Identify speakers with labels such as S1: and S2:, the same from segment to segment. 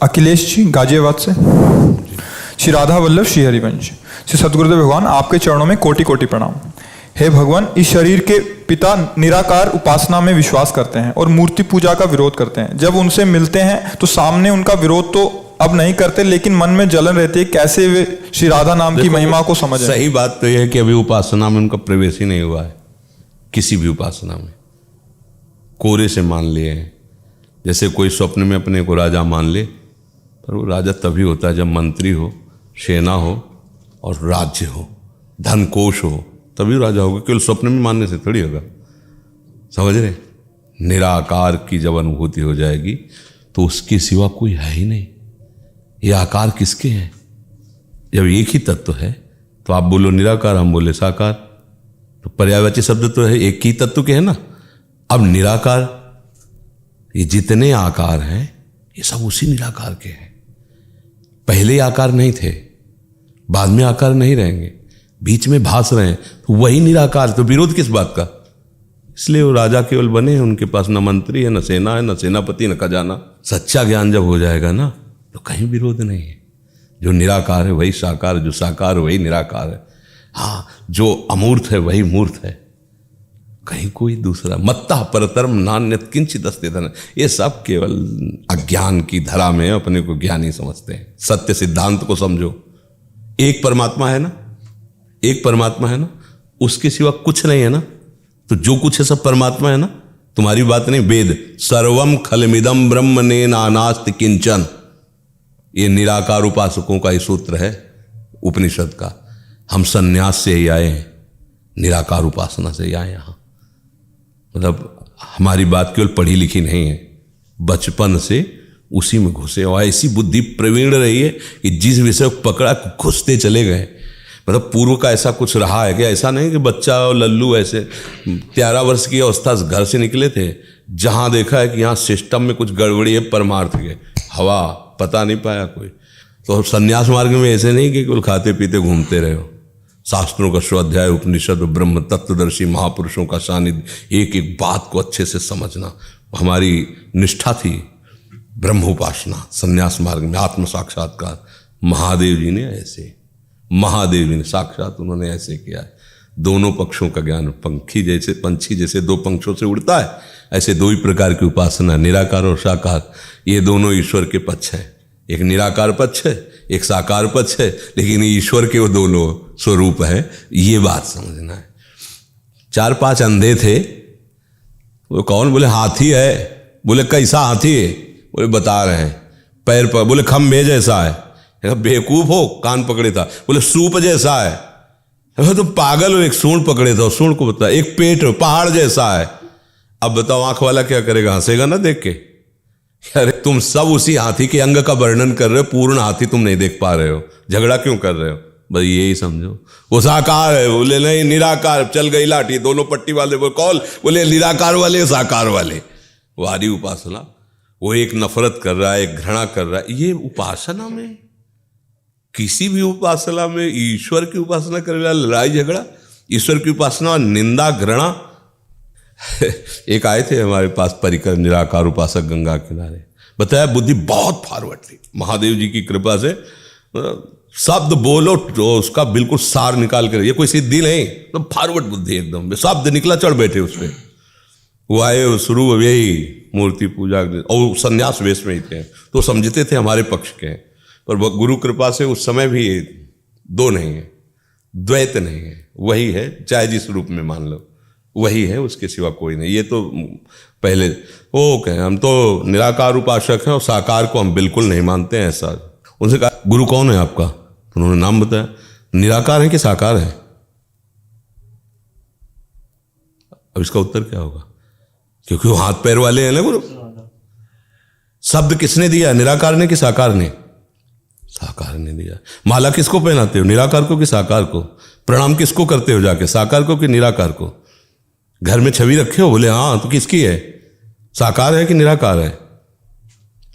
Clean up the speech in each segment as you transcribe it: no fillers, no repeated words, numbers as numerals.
S1: अखिलेश जी गाजियाबाद से। श्री राधा वल्लभ श्री हरिवंश। श्री सद्गुरुदेव भगवान, आपके चरणों में कोटि कोटि प्रणाम। हे भगवान, इस शरीर के पिता निराकार उपासना में विश्वास करते हैं और मूर्ति पूजा का विरोध करते हैं। जब उनसे मिलते हैं तो सामने उनका विरोध तो अब नहीं करते, लेकिन मन में जलन रहती है। कैसे वे श्री राधा नाम की महिमा को समझें?
S2: सही बात तो यह है कि अभी उपासना में उनका प्रवेश ही नहीं हुआ है। किसी भी उपासना में कोरे से मान लिए हैं। जैसे कोई स्वप्न में अपने को राजा मान ले, पर वो राजा तभी होता है जब मंत्री हो, सेना हो और राज्य हो, धन कोश हो, तभी राजा होगा। केवल स्वप्न में मानने से थोड़ी होगा। समझ रहे? निराकार की जब अनुभूति हो जाएगी तो उसके सिवा कोई है ही नहीं। ये आकार किसके हैं? जब एक ही तत्व है तो आप बोलो निराकार, हम बोले साकार, तो पर्यायवाची शब्द तो है एक ही तत्व के है ना। अब निराकार, ये जितने आकार हैं ये सब उसी निराकार के हैं। पहले आकार नहीं थे, बाद में आकार नहीं रहेंगे, बीच में भास रहे हैं, तो वही निराकार। तो विरोध किस बात का? इसलिए वो राजा केवल बने हैं, उनके पास न मंत्री है, न सेना है, न सेनापति, न खजाना। सच्चा ज्ञान जब हो जाएगा ना तो कहीं विरोध नहीं है। जो निराकार है वही साकार, जो साकार है वही निराकार है। हाँ, जो अमूर्त है वही मूर्त है, कहीं कोई दूसरा। मत्ता परतरम नान्यत किंचित अस्ति धन। ये सब केवल अज्ञान की धरा में अपने को ज्ञानी समझते हैं। सत्य सिद्धांत को समझो। एक परमात्मा है ना, एक परमात्मा है ना, उसके सिवा कुछ नहीं है ना। तो जो कुछ है सब परमात्मा है ना। तुम्हारी बात नहीं, वेद सर्वम खलमिदम ब्रह्म ने नानास्ति किंचन। ये निराकार उपासकों का ही सूत्र है उपनिषद का। हम सन्यास से ही आए हैं, निराकार उपासना से ही आए यहाँ। मतलब हमारी बात केवल पढ़ी लिखी नहीं है, बचपन से उसी में घुसे और ऐसी बुद्धि प्रवीण रही है कि जिस विषय को पकड़ा घुसते चले गए। मतलब पूर्व का ऐसा कुछ रहा है कि ऐसा नहीं कि बच्चा और लल्लू ऐसे 13 वर्ष की अवस्था से घर से निकले थे, जहां देखा है कि यहाँ सिस्टम में कुछ गड़बड़ी है, परमार्थ के हवा पता नहीं पाया कोई। तो संन्यास मार्ग में ऐसे नहीं कि केवल खाते पीते घूमते रहे हो। शास्त्रों का स्वाध्याय, उपनिषद, ब्रह्म तत्वदर्शी महापुरुषों का सानिध्य, एक एक बात को अच्छे से समझना हमारी निष्ठा थी। ब्रह्म उपासना, संन्यास मार्ग में आत्म साक्षात्कार। महादेव जी ने ऐसे, महादेव जी ने साक्षात उन्होंने ऐसे किया है। दोनों पक्षों का ज्ञान, पंछी जैसे दो पंखों से उड़ता है, ऐसे दो ही प्रकार की उपासना, निराकार और साकार। ये दोनों ईश्वर के पक्ष हैं। एक निराकार पक्ष है, एक साकार पक्ष है, लेकिन ईश्वर के वो दोनों स्वरूप है। ये बात समझना है। 4-5 अंधे थे, वो कौन? बोले हाथी है। बोले कैसा हाथी है? बोले बता रहे हैं, पैर पर। बोले खम्भे जैसा है। बेवकूफ हो, कान पकड़े था। बोले सूप जैसा है। तो पागल हो, एक सूंड पकड़े था, सूंड को बता। एक पेट पहाड़ जैसा है। अब बताओ आंख वाला क्या करेगा? हंसेगा ना देख के। अरे तुम सब उसी हाथी के अंग का वर्णन कर रहे हो, पूर्ण हाथी तुम नहीं देख पा रहे हो, झगड़ा क्यों कर रहे हो? बस यही समझो। वो साकार है। बोले नहीं निराकार। चल गई लाठी। दोनों पट्टी वाले बोले कौन? बोले निराकार वाले, साकार वाले। वारी उपासना। वो एक नफरत कर रहा है, एक घृणा कर रहा है। ये उपासना में, किसी भी उपासना में ईश्वर की उपासना करने वाला लड़ाई झगड़ा, ईश्वर की उपासना निंदा घृणा। एक आए थे हमारे पास परिकर निराकार उपासक गंगा किनारे, बताया बुद्धि बहुत फॉरवर्ड थी महादेव जी की कृपा से। शब्द बोलो तो उसका बिल्कुल सार निकाल कर, ये कोई सिद्धि नहीं, तो फॉरवर्ड बुद्धि एकदम। शब्द निकला चढ़ बैठे उस पर। वो आए शुरू यही मूर्ति पूजा और संन्यास वेश में ही थे, तो समझते थे हमारे पक्ष के हैं। पर गुरु कृपा से उस समय भी दो नहीं है, द्वैत नहीं है, वही है। चाहे जिस रूप में मान लो वही है, उसके सिवा कोई नहीं। ये तो पहले वो कहें हम तो निराकार उपासक हैं और साकार को हम बिल्कुल नहीं मानते हैं। ऐसा उनसे कहा गुरु कौन है आपका? उन्होंने नाम बताया। निराकार है कि साकार है? अब इसका उत्तर क्या होगा? क्योंकि वो हाथ पैर वाले हैं ना गुरु। शब्द किसने दिया? निराकार ने कि साकार ने? साकार ने दिया। माला किसको पहनाते हो? निराकार को कि साकार को? प्रणाम किसको करते हो जाके? साकार को कि निराकार को? घर में छवि रखे हो? बोले हाँ। तो किसकी है? साकार है कि निराकार है?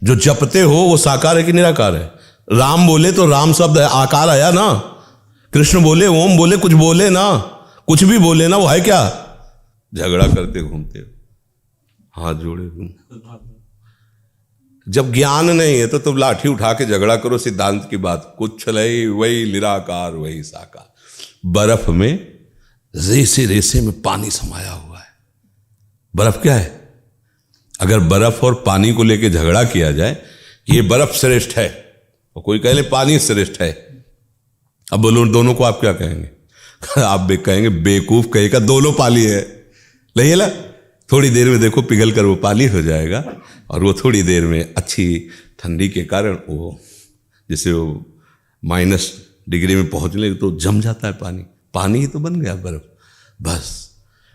S2: जो जपते हो वो साकार है कि निराकार है? राम बोले तो राम शब्द है, आकार आया ना। कृष्ण बोले, ओम बोले, कुछ बोले ना, कुछ भी बोले ना, वो है क्या? झगड़ा करते घूमते हो, हाथ जोड़े घूमते। जब ज्ञान नहीं है तो तुम लाठी उठा के झगड़ा करो सिद्धांत की बात, कुछ नहीं, वही निराकार वही साकार। बर्फ में रेसे रेसे में पानी समाया हुआ है। बर्फ क्या है? अगर बर्फ और पानी को लेके झगड़ा किया जाए, ये बर्फ श्रेष्ठ है और कोई कहे पानी श्रेष्ठ है, अब बोलो दोनों को आप क्या कहेंगे? आप कहेंगे बेवकूफ कहेगा दोनों पानी है। नहीं है ना? थोड़ी देर में देखो पिघल कर वो पानी हो जाएगा और वो थोड़ी देर में अच्छी ठंडी के कारण वो जैसे वो -डिग्री में पहुंचने तो जम जाता है पानी, पानी ही तो बन गया बर्फ। बस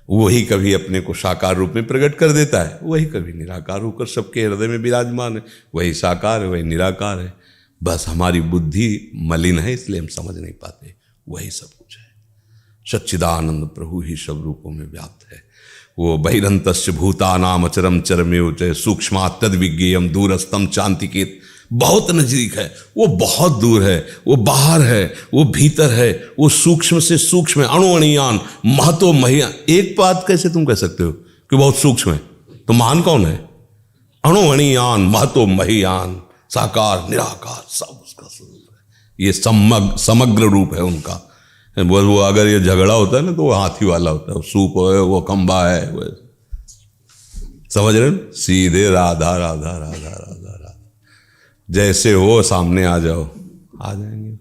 S2: वही कभी अपने को साकार रूप में प्रकट कर देता है, वही कभी निराकार होकर सबके हृदय में विराजमान है, वही साकार है वही निराकार है। बस हमारी बुद्धि मलिन है इसलिए हम समझ नहीं पाते, वही सब कुछ है। सच्चिदानंद प्रभु ही सब रूपों में व्याप्त है। वो बहिरंतस्य भूतानाम अचरम चरमेव च सूक्ष्मात् तद विज्ञेयम दूरस्थम चान्तिकेत, बहुत नजदीक है, वो बहुत दूर है, वो बाहर है, वो भीतर है, वो सूक्ष्म से सूक्ष्म है, अणुअणियान महतो महियान। एक बात कैसे तुम कह सकते हो कि बहुत सूक्ष्म है, तो महान कौन है? अणुअणियान महतो महियान, साकार निराकार सब उसका स्वरूप है। ये समग्र रूप है उनका। वो अगर ये झगड़ा होता है ना तो वो हाथी वाला होता है, वो सूप है, वो खंबा है, वो समझ रहे हो? सीधे राधा राधा राधा राधा राधा, जैसे हो सामने आ जाओ, आ जाएंगे।